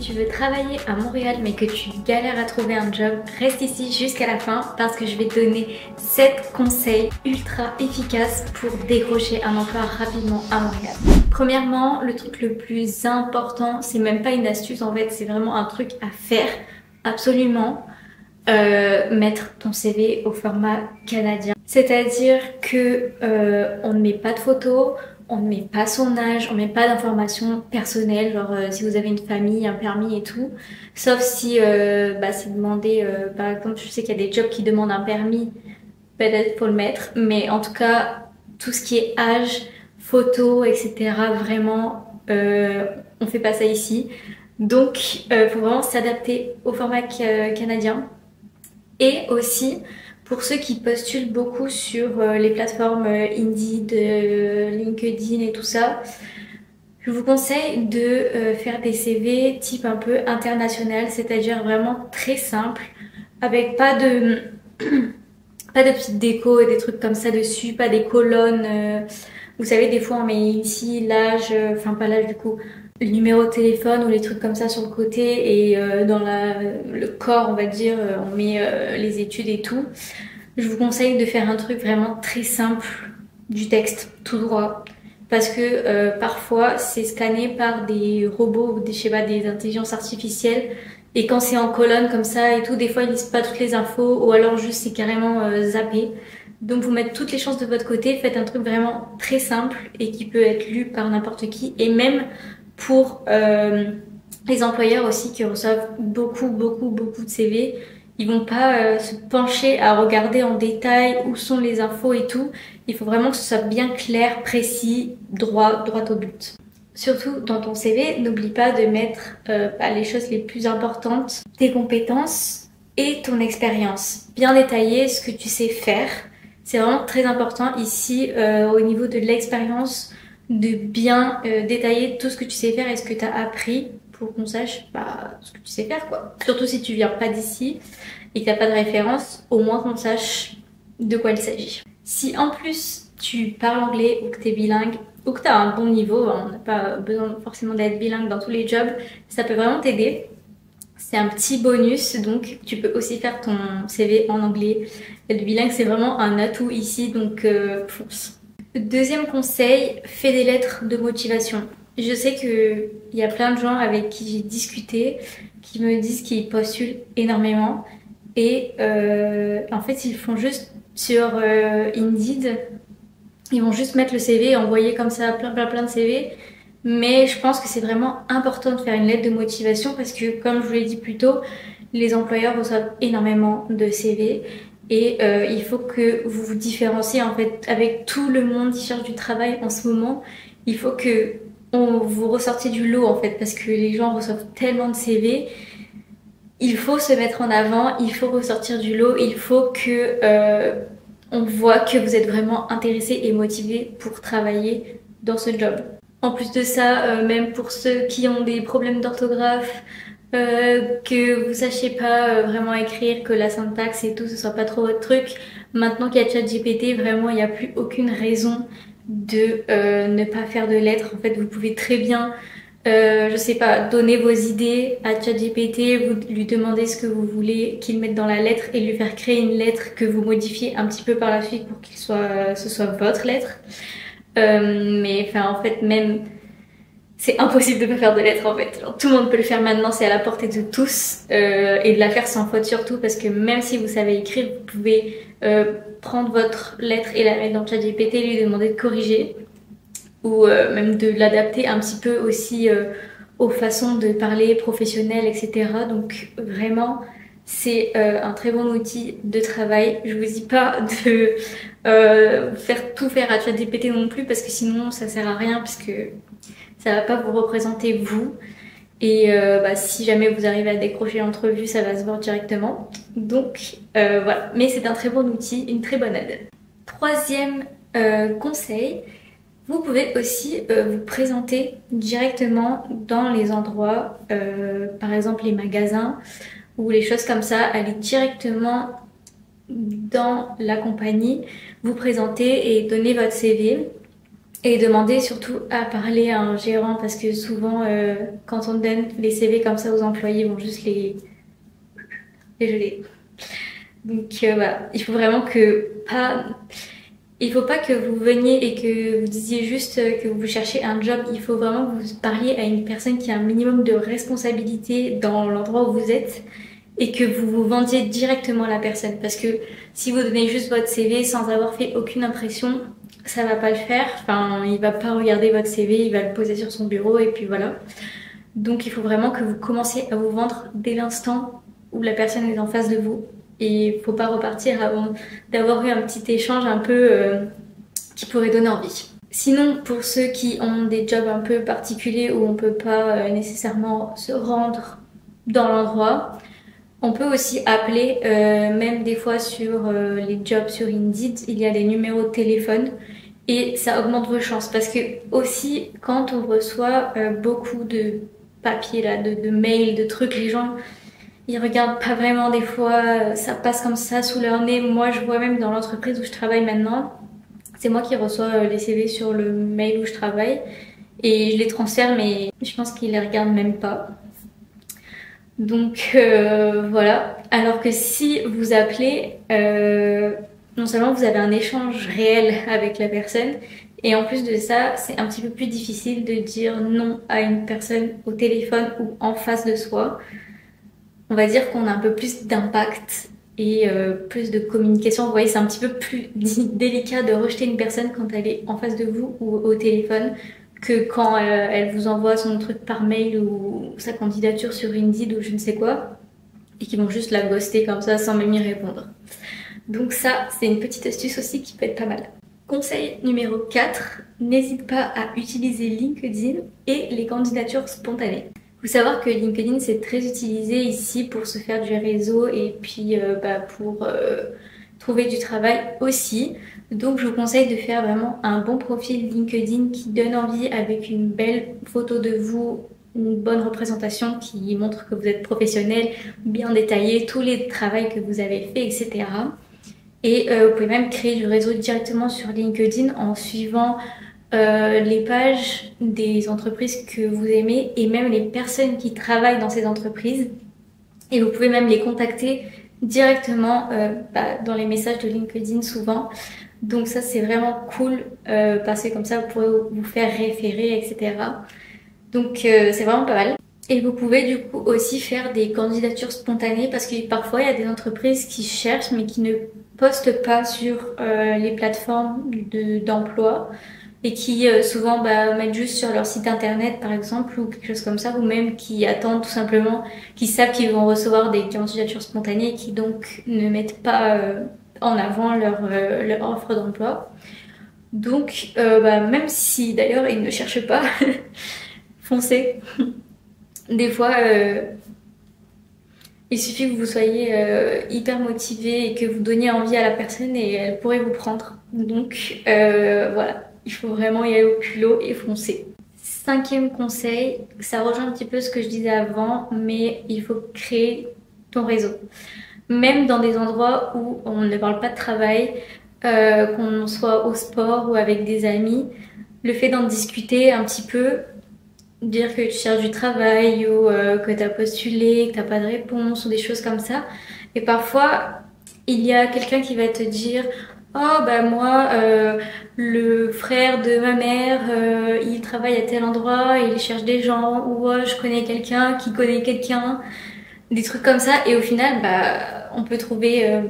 tu veux travailler à Montréal mais que tu galères à trouver un job, reste ici jusqu'à la fin parce que je vais te donner 7 conseils ultra efficaces pour décrocher un emploi rapidement à Montréal. Premièrement, le truc le plus important, c'est même pas une astuce en fait, c'est vraiment un truc à faire absolument. Mettre ton CV au format canadien. C'est-à-dire que on ne met pas de photos, on ne met pas son âge, on ne met pas d'informations personnelles, genre si vous avez une famille, un permis et tout. Sauf si c'est demandé, par exemple, je sais qu'il y a des jobs qui demandent un permis, peut-être faut le mettre. Mais en tout cas, tout ce qui est âge, photos, etc. Vraiment, on fait pas ça ici. Donc, faut vraiment s'adapter au format canadien. Et aussi, pour ceux qui postulent beaucoup sur les plateformes Indeed, LinkedIn et tout ça, je vous conseille de faire des CV type un peu international, c'est-à-dire vraiment très simple, avec pas de petites déco et des trucs comme ça dessus, pas des colonnes. Vous savez, des fois on met ici l'âge, enfin pas l'âge du coup, le numéro de téléphone ou les trucs comme ça sur le côté et dans le corps on va dire on met les études et tout. Je vous conseille de faire un truc vraiment très simple, du texte tout droit, parce que parfois c'est scanné par des robots ou des, je sais pas, des intelligences artificielles et quand c'est en colonne comme ça et tout, des fois ils lisent pas toutes les infos ou alors juste c'est carrément zappé. Donc vous mettez toutes les chances de votre côté, faites un truc vraiment très simple et qui peut être lu par n'importe qui et même pour les employeurs aussi qui reçoivent beaucoup de CV, ils vont pas se pencher à regarder en détail où sont les infos et tout. Il faut vraiment que ce soit bien clair, précis, droit au but. Surtout dans ton CV, n'oublie pas de mettre les choses les plus importantes, tes compétences et ton expérience. Bien détailler ce que tu sais faire. C'est vraiment très important ici au niveau de l'expérience de bien détailler tout ce que tu sais faire et ce que tu as appris pour qu'on sache ce que tu sais faire quoi. Surtout si tu viens pas d'ici et que tu n'as pas de référence, au moins qu'on sache de quoi il s'agit. Si en plus tu parles anglais ou que tu es bilingue ou que tu as un bon niveau, on n'a pas besoin forcément d'être bilingue dans tous les jobs, ça peut vraiment t'aider. C'est un petit bonus, donc tu peux aussi faire ton CV en anglais. Être bilingue, c'est vraiment un atout ici, donc fonce. Deuxième conseil, fais des lettres de motivation. Je sais qu'il y a plein de gens avec qui j'ai discuté qui me disent qu'ils postulent énormément et en fait ils font juste sur Indeed, ils vont juste mettre le CV et envoyer comme ça plein de CV. Mais je pense que c'est vraiment important de faire une lettre de motivation parce que, comme je vous l'ai dit plus tôt, les employeurs reçoivent énormément de CV et il faut que vous vous différenciez en fait avec tout le monde qui cherche du travail en ce moment. Il faut que vous ressortiez du lot en fait parce que les gens reçoivent tellement de CV. Il faut se mettre en avant, il faut ressortir du lot, il faut que on voit que vous êtes vraiment intéressé et motivé pour travailler dans ce job. En plus de ça, même pour ceux qui ont des problèmes d'orthographe, que vous sachiez pas vraiment écrire, que la syntaxe et tout, ce soit pas trop votre truc, maintenant qu'il y a ChatGPT, vraiment il n'y a plus aucune raison de ne pas faire de lettres. En fait, vous pouvez très bien, je sais pas, donner vos idées à ChatGPT, vous lui demandez ce que vous voulez qu'il mette dans la lettre et lui faire créer une lettre que vous modifiez un petit peu par la suite pour ce soit votre lettre. Mais enfin en fait même c'est impossible de pas faire de lettres en fait. Genre, tout le monde peut le faire maintenant, c'est à la portée de tous et de la faire sans faute surtout parce que même si vous savez écrire, vous pouvez prendre votre lettre et la mettre dans ChatGPT et lui demander de corriger ou même de l'adapter un petit peu aussi aux façons de parler professionnelles, etc. Donc vraiment c'est un très bon outil de travail. Je vous dis pas de faire à ChatGPT non plus parce que sinon ça sert à rien parce que ça va pas vous représenter vous et si jamais vous arrivez à décrocher l'entrevue ça va se voir directement. Donc voilà, mais c'est un très bon outil, une très bonne aide. Troisième conseil, vous pouvez aussi vous présenter directement dans les endroits, par exemple les magasins ou les choses comme ça, aller directement dans la compagnie, vous présenter et donner votre CV Et demandez surtout à parler à un gérant parce que souvent, quand on donne les CV comme ça aux employés, ils vont juste les geler. Donc voilà, il faut vraiment il faut pas que vous veniez et que vous disiez juste que vous cherchez un job. Il faut vraiment que vous parliez à une personne qui a un minimum de responsabilité dans l'endroit où vous êtes et que vous vous vendiez directement à la personne. Parce que si vous donnez juste votre CV sans avoir fait aucune impression, ça va pas le faire. Enfin, il va pas regarder votre CV, il va le poser sur son bureau et puis voilà. Donc il faut vraiment que vous commenciez à vous vendre dès l'instant où la personne est en face de vous. Et il faut pas repartir avant d'avoir eu un petit échange un peu qui pourrait donner envie. Sinon, pour ceux qui ont des jobs un peu particuliers où on peut pas nécessairement se rendre dans l'endroit, on peut aussi appeler, même des fois sur les jobs sur Indeed, il y a des numéros de téléphone et ça augmente vos chances parce que aussi quand on reçoit beaucoup de papiers là, de mails, de trucs, les gens ils regardent pas vraiment des fois, ça passe comme ça sous leur nez. Moi je vois même dans l'entreprise où je travaille maintenant, c'est moi qui reçois les CV sur le mail où je travaille et je les transfère mais je pense qu'ils les regardent même pas. Donc voilà. Alors que si vous appelez, non seulement vous avez un échange réel avec la personne, et en plus de ça, c'est un petit peu plus difficile de dire non à une personne au téléphone ou en face de soi. On va dire qu'on a un peu plus d'impact et plus de communication. Vous voyez, c'est un petit peu plus délicat de rejeter une personne quand elle est en face de vous ou au téléphone que quand elle vous envoie son truc par mail ou sa candidature sur Indeed ou je ne sais quoi et qu'ils vont juste la ghoster comme ça sans même y répondre. Donc ça, c'est une petite astuce aussi qui peut être pas mal. Conseil numéro 4, n'hésite pas à utiliser LinkedIn et les candidatures spontanées. Il faut savoir que LinkedIn c'est très utilisé ici pour se faire du réseau et puis pour trouver du travail aussi. Donc je vous conseille de faire vraiment un bon profil LinkedIn qui donne envie avec une belle photo de vous, une bonne représentation qui montre que vous êtes professionnel, bien détaillé, tous les travaux que vous avez fait, etc. Et vous pouvez même créer du réseau directement sur LinkedIn en suivant les pages des entreprises que vous aimez et même les personnes qui travaillent dans ces entreprises. Et vous pouvez même les contacter directement dans les messages de LinkedIn souvent. Donc ça c'est vraiment cool parce que comme ça vous pourrez vous faire référer, etc. Donc c'est vraiment pas mal. Et vous pouvez du coup aussi faire des candidatures spontanées parce que parfois il y a des entreprises qui cherchent mais qui ne postent pas sur les plateformes d'emploi et qui souvent mettent juste sur leur site internet par exemple ou quelque chose comme ça ou même qui attendent tout simplement, qui savent qu'ils vont recevoir des candidatures spontanées et qui donc ne mettent pas en avant leur offre d'emploi. Donc même si d'ailleurs ils ne cherchent pas, foncez. Des fois il suffit que vous soyez hyper motivé et que vous donniez envie à la personne et elle pourrait vous prendre. Donc voilà. Il faut vraiment y aller au culot et foncer. 5e conseil, ça rejoint un petit peu ce que je disais avant, mais il faut créer ton réseau. Même dans des endroits où on ne parle pas de travail, qu'on soit au sport ou avec des amis, le fait d'en discuter un petit peu, dire que tu cherches du travail ou que tu as postulé, que tu n'as pas de réponse ou des choses comme ça. Et parfois, il y a quelqu'un qui va te dire oh moi le frère de ma mère il travaille à tel endroit, il cherche des gens ou oh, je connais quelqu'un qui connaît quelqu'un, des trucs comme ça et au final on peut trouver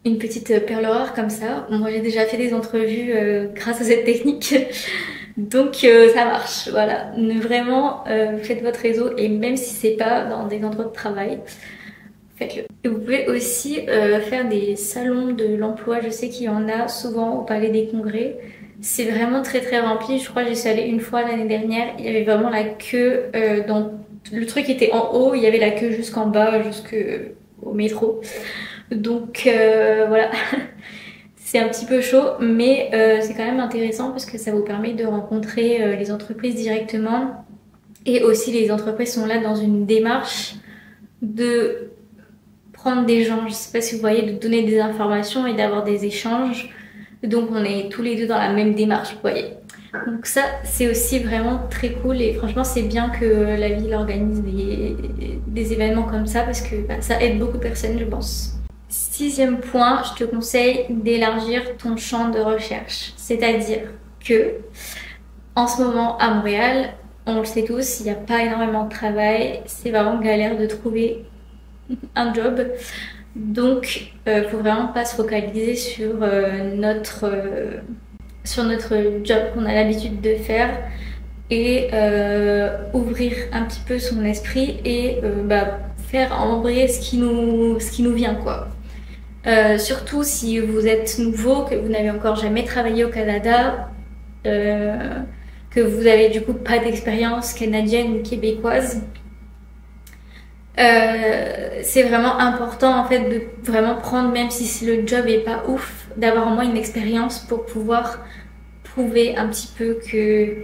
une petite perle rare comme ça. Moi j'ai déjà fait des entrevues grâce à cette technique donc ça marche, voilà. Vraiment faites votre réseau et même si c'est pas dans des endroits de travail, faites-le. Et vous pouvez aussi faire des salons de l'emploi. Je sais qu'il y en a souvent au Palais des Congrès. C'est vraiment très très rempli. Je crois que j'y suis allée une fois l'année dernière. Il y avait vraiment la queue le truc était en haut. Il y avait la queue jusqu'en bas, jusqu'au métro. Donc voilà. C'est un petit peu chaud, mais c'est quand même intéressant parce que ça vous permet de rencontrer les entreprises directement. Et aussi les entreprises sont là dans une démarche de prendre des gens, je sais pas si vous voyez, de donner des informations et d'avoir des échanges. Donc on est tous les deux dans la même démarche, vous voyez. Donc ça, c'est aussi vraiment très cool et franchement, c'est bien que la ville organise des événements comme ça parce que bah, ça aide beaucoup de personnes, je pense. Sixième point, je te conseille d'élargir ton champ de recherche. C'est-à-dire que en ce moment à Montréal, on le sait tous, il n'y a pas énormément de travail. C'est vraiment galère de trouver un job. Donc, faut vraiment pas se focaliser sur notre job qu'on a l'habitude de faire et ouvrir un petit peu son esprit et bah, faire en vrai ce qui nous vient quoi. Surtout si vous êtes nouveau, que vous n'avez encore jamais travaillé au Canada, que vous avez du coup pas d'expérience canadienne ou québécoise. C'est vraiment important en fait de vraiment prendre, même si le job est pas ouf, d'avoir au moins une expérience pour pouvoir prouver un petit peu que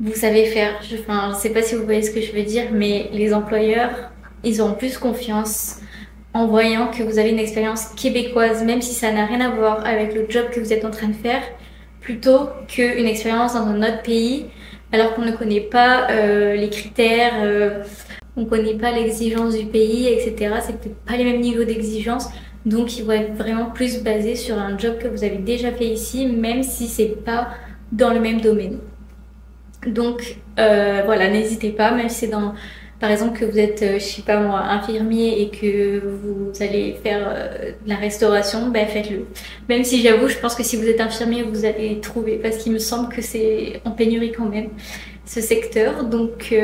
vous savez faire. Enfin, je sais pas si vous voyez ce que je veux dire, mais les employeurs, ils ont plus confiance en voyant que vous avez une expérience québécoise, même si ça n'a rien à voir avec le job que vous êtes en train de faire, plutôt qu'une expérience dans un autre pays, alors qu'on ne connaît pas les critères, on ne connaît pas l'exigence du pays, etc. C'est peut-être pas les mêmes niveaux d'exigence, donc ils vont être vraiment plus basés sur un job que vous avez déjà fait ici, même si c'est pas dans le même domaine. Donc voilà, n'hésitez pas, même si c'est dans... Par exemple que vous êtes, je sais pas moi, infirmier et que vous allez faire de la restauration, ben faites-le. Même si j'avoue, je pense que si vous êtes infirmier, vous allez trouver, parce qu'il me semble que c'est en pénurie quand même, ce secteur. Donc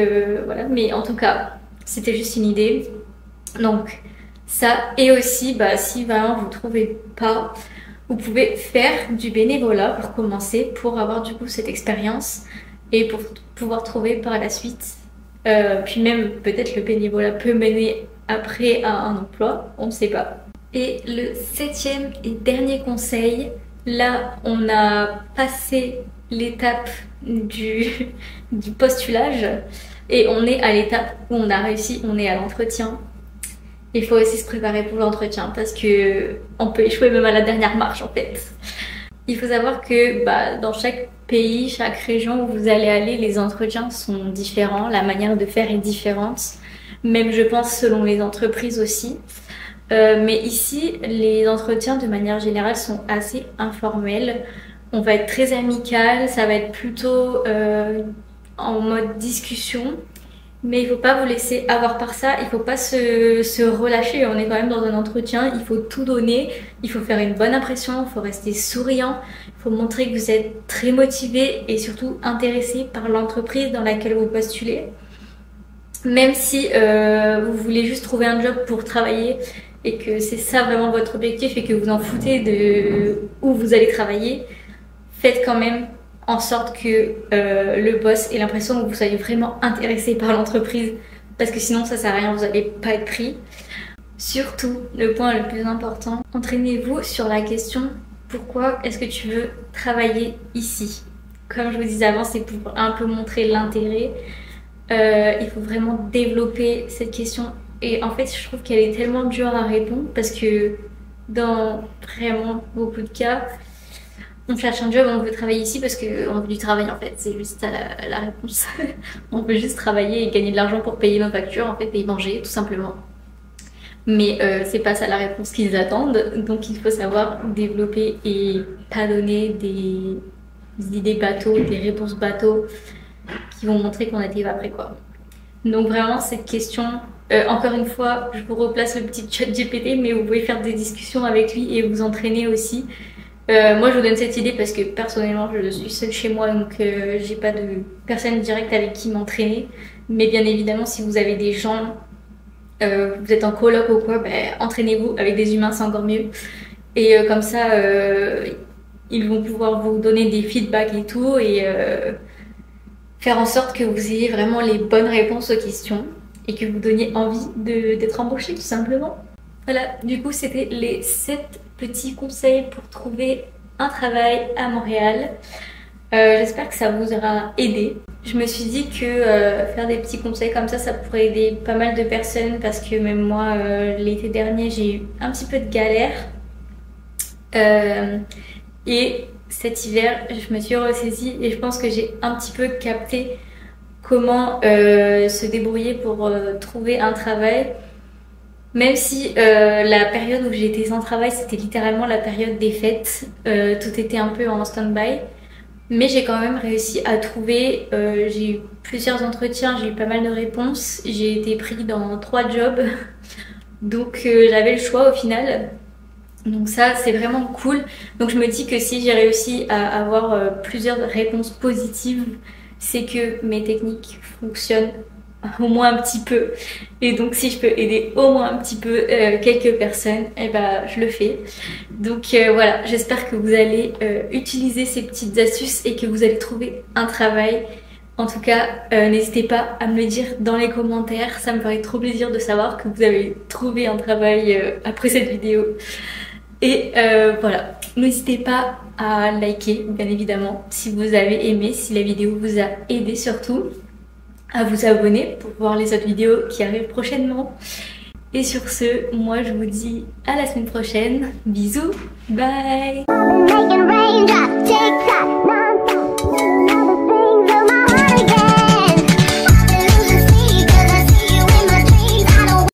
voilà, mais en tout cas, c'était juste une idée. Donc ça, et aussi, bah, si vraiment vous ne trouvez pas, vous pouvez faire du bénévolat pour commencer, pour avoir du coup cette expérience et pour pouvoir trouver par la suite. Puis même peut-être le bénévolat peut mener après à un emploi, on ne sait pas. Et le septième et dernier conseil, là on a passé l'étape du postulage et on est à l'étape où on a réussi, on est à l'entretien. Il faut aussi se préparer pour l'entretien parce que on peut échouer même à la dernière marche en fait. Il faut savoir que bah, dans chaque pays, chaque région où vous allez aller, les entretiens sont différents, la manière de faire est différente, même je pense selon les entreprises aussi. Mais ici, les entretiens de manière générale sont assez informels. On va être très amical, ça va être plutôt en mode discussion. Mais il faut pas vous laisser avoir par ça, il faut pas se relâcher, on est quand même dans un entretien, il faut tout donner, il faut faire une bonne impression, il faut rester souriant, il faut montrer que vous êtes très motivé et surtout intéressé par l'entreprise dans laquelle vous postulez. Même si vous voulez juste trouver un job pour travailler et que c'est ça vraiment votre objectif et que vous en foutez de où vous allez travailler, faites quand même en sorte que le boss ait l'impression que vous soyez vraiment intéressé par l'entreprise parce que sinon ça sert à rien, vous n'allez pas être pris. Surtout, le point le plus important, entraînez-vous sur la question pourquoi est-ce que tu veux travailler ici? Comme je vous disais avant, c'est pour un peu montrer l'intérêt. Il faut vraiment développer cette question et en fait je trouve qu'elle est tellement dure à répondre parce que dans vraiment beaucoup de cas, on cherche un job, on veut travailler ici parce qu'on veut du travail en fait, c'est juste ça la réponse. On veut juste travailler et gagner de l'argent pour payer nos factures en fait et manger tout simplement. Mais c'est pas ça la réponse qu'ils attendent, donc il faut savoir développer et pas donner des idées bateaux, des réponses bateaux qui vont montrer qu'on n'était pas prêt quoi. Donc vraiment cette question, encore une fois, je vous replace le petit chat GPT, mais vous pouvez faire des discussions avec lui et vous entraîner aussi. Moi je vous donne cette idée parce que personnellement je suis seule chez moi donc j'ai pas de personne directe avec qui m'entraîner, mais bien évidemment si vous avez des gens, vous êtes en coloc ou quoi, ben, entraînez-vous avec des humains, c'est encore mieux et comme ça ils vont pouvoir vous donner des feedbacks et tout et faire en sorte que vous ayez vraiment les bonnes réponses aux questions et que vous donniez envie d'être embauché tout simplement. Voilà, du coup c'était les 7 petits conseils pour trouver un travail à Montréal. J'espère que ça vous aura aidé. Je me suis dit que faire des petits conseils comme ça pourrait aider pas mal de personnes parce que même moi, l'été dernier, j'ai eu un petit peu de galère. Et cet hiver, je me suis ressaisie et je pense que j'ai un petit peu capté comment se débrouiller pour trouver un travail. Même si la période où j'étais sans travail, c'était littéralement la période des fêtes, tout était un peu en stand-by. Mais j'ai quand même réussi à trouver, j'ai eu plusieurs entretiens, j'ai eu pas mal de réponses, j'ai été pris dans 3 jobs, donc j'avais le choix au final. Donc ça, c'est vraiment cool. Donc je me dis que si j'ai réussi à avoir plusieurs réponses positives, c'est que mes techniques fonctionnent au moins un petit peu. Et donc si je peux aider au moins un petit peu quelques personnes, eh ben je le fais. Donc voilà, j'espère que vous allez utiliser ces petites astuces et que vous allez trouver un travail. En tout cas, n'hésitez pas à me le dire dans les commentaires. Ça me ferait trop plaisir de savoir que vous avez trouvé un travail après cette vidéo. Et voilà, n'hésitez pas à liker, bien évidemment, si vous avez aimé, si la vidéo vous a aidé surtout, à vous abonner pour voir les autres vidéos qui arrivent prochainement. Et sur ce, moi je vous dis à la semaine prochaine. Bisous, bye.